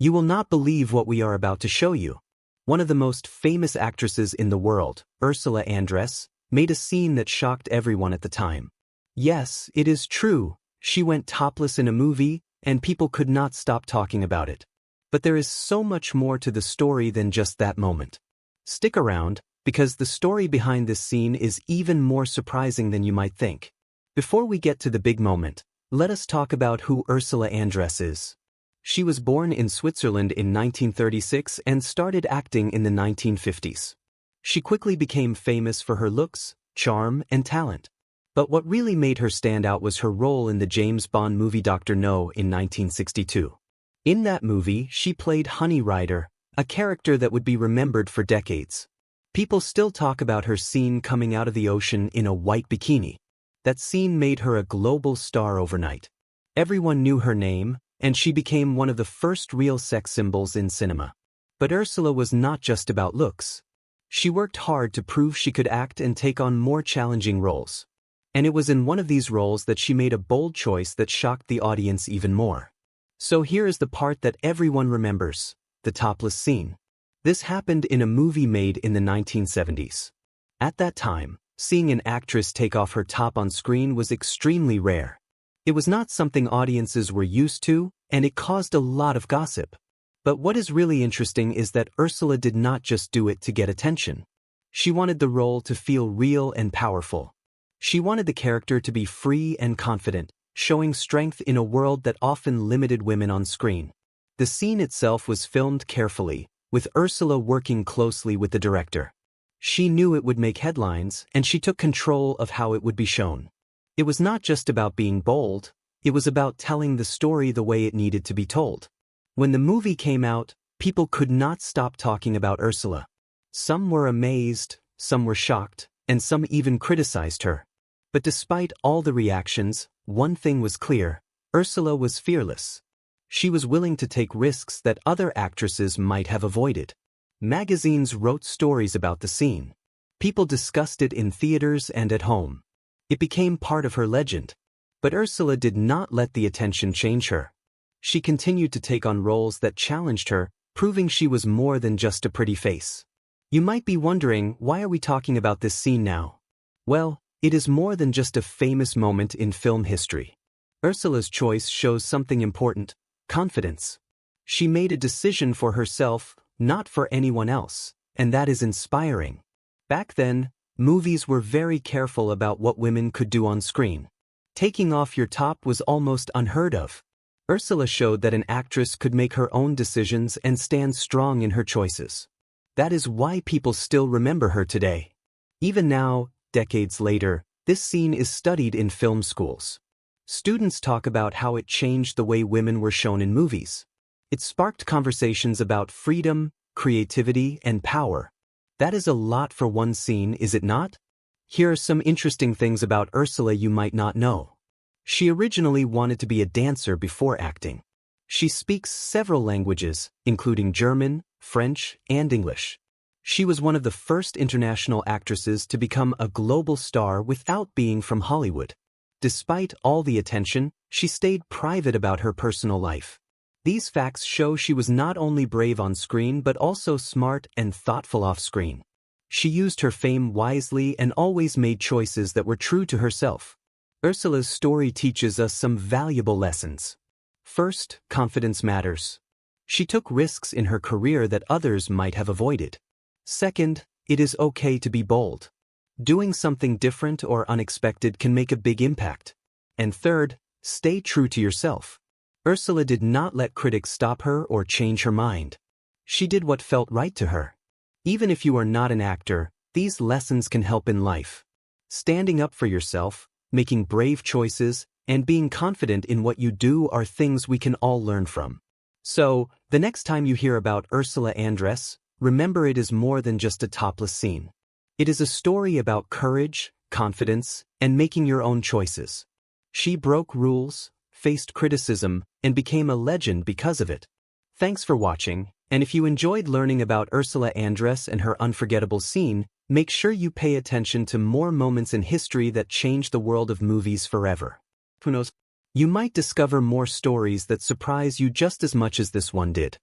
You will not believe what we are about to show you. One of the most famous actresses in the world, Ursula Andress, made a scene that shocked everyone at the time. Yes, it is true, she went topless in a movie, and people could not stop talking about it. But there is so much more to the story than just that moment. Stick around, because the story behind this scene is even more surprising than you might think. Before we get to the big moment, let us talk about who Ursula Andress is. She was born in Switzerland in 1936 and started acting in the 1950s. She quickly became famous for her looks, charm, and talent. But what really made her stand out was her role in the James Bond movie Dr. No in 1962. In that movie, she played Honey Rider, a character that would be remembered for decades. People still talk about her scene coming out of the ocean in a white bikini. That scene made her a global star overnight. Everyone knew her name, and she became one of the first real sex symbols in cinema. But Ursula was not just about looks. She worked hard to prove she could act and take on more challenging roles. And it was in one of these roles that she made a bold choice that shocked the audience even more. So here is the part that everyone remembers, the topless scene. This happened in a movie made in the 1970s. At that time, seeing an actress take off her top on screen was extremely rare. It was not something audiences were used to, and it caused a lot of gossip. But what is really interesting is that Ursula did not just do it to get attention. She wanted the role to feel real and powerful. She wanted the character to be free and confident, showing strength in a world that often limited women on screen. The scene itself was filmed carefully, with Ursula working closely with the director. She knew it would make headlines, and she took control of how it would be shown. It was not just about being bold, it was about telling the story the way it needed to be told. When the movie came out, people could not stop talking about Ursula. Some were amazed, some were shocked, and some even criticized her. But despite all the reactions, one thing was clear: Ursula was fearless. She was willing to take risks that other actresses might have avoided. Magazines wrote stories about the scene. People discussed it in theaters and at home. It became part of her legend. But Ursula did not let the attention change her. She continued to take on roles that challenged her, proving she was more than just a pretty face. You might be wondering, why are we talking about this scene now? Well, it is more than just a famous moment in film history. Ursula's choice shows something important: confidence. She made a decision for herself, not for anyone else, and that is inspiring. Back then, movies were very careful about what women could do on screen. Taking off your top was almost unheard of. Ursula showed that an actress could make her own decisions and stand strong in her choices. That is why people still remember her today. Even now, decades later, this scene is studied in film schools. Students talk about how it changed the way women were shown in movies. It sparked conversations about freedom, creativity, and power. That is a lot for one scene, is it not? Here are some interesting things about Ursula you might not know. She originally wanted to be a dancer before acting. She speaks several languages, including German, French, and English. She was one of the first international actresses to become a global star without being from Hollywood. Despite all the attention, she stayed private about her personal life. These facts show she was not only brave on screen but also smart and thoughtful off-screen. She used her fame wisely and always made choices that were true to herself. Ursula's story teaches us some valuable lessons. First, confidence matters. She took risks in her career that others might have avoided. Second, it is okay to be bold. Doing something different or unexpected can make a big impact. And third, stay true to yourself. Ursula did not let critics stop her or change her mind. She did what felt right to her. Even if you are not an actor, these lessons can help in life. Standing up for yourself, making brave choices, and being confident in what you do are things we can all learn from. So, the next time you hear about Ursula Andress, remember it is more than just a topless scene. It is a story about courage, confidence, and making your own choices. She broke rules, faced criticism, and became a legend because of it. Thanks for watching, and if you enjoyed learning about Ursula Andress and her unforgettable scene, make sure you pay attention to more moments in history that changed the world of movies forever. Who knows? You might discover more stories that surprise you just as much as this one did.